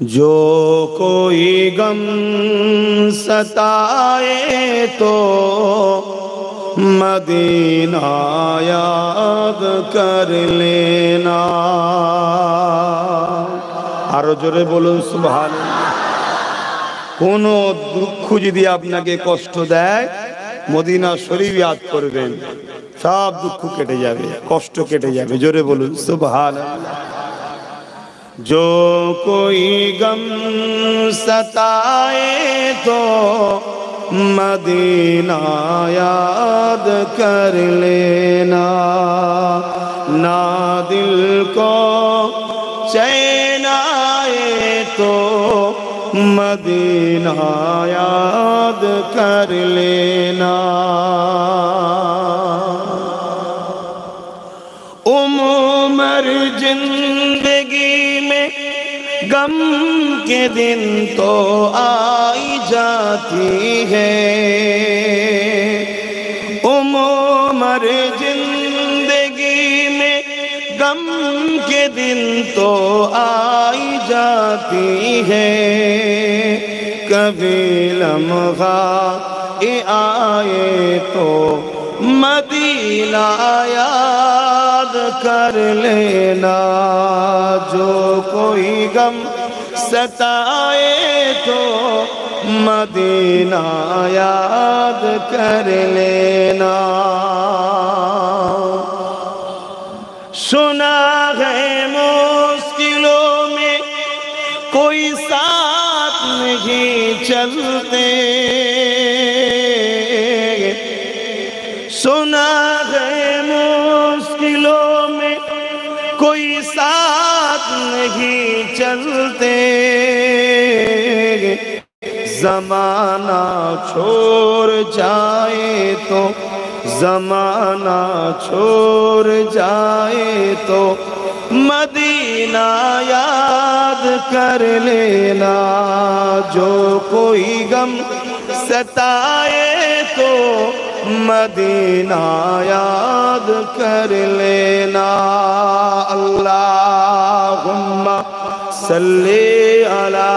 जो कोई गम सताए तो मदीना याद कर लेना। आरो जोरे बोलुन सुबहानाल्लाह। कोनो दुख यदि आपनाके कष्ट देय मदीना शरीफ याद करबेन, सब दुख केटे जाबे, कष्ट केटे जाबे। जोरे बोलुन सुबहानाल्लाह। जो कोई गम सताए तो मदीना याद कर लेना। ना दिल को चैन आए तो मदीना याद कर लेना। उम्र जिंदगी में गम के दिन तो आई जाती है। उम्र जिंदगी में गम के दिन तो आई जाती है। कभी लम्हा आए तो मदीना याद कर लेना। जो कोई गम सताए तो मदीना याद कर लेना। सुना है मुश्किलों में कोई साथ नहीं चलते। सुना है मुश्किलों में कोई साथ नहीं चलते। ज़माना छोड़ जाए तो, ज़माना छोड़ जाए तो मदीना याद कर लेना। जो कोई गम सताए तो मदीना याद कर लेना। अल्लाहुम्मा सल्ली अला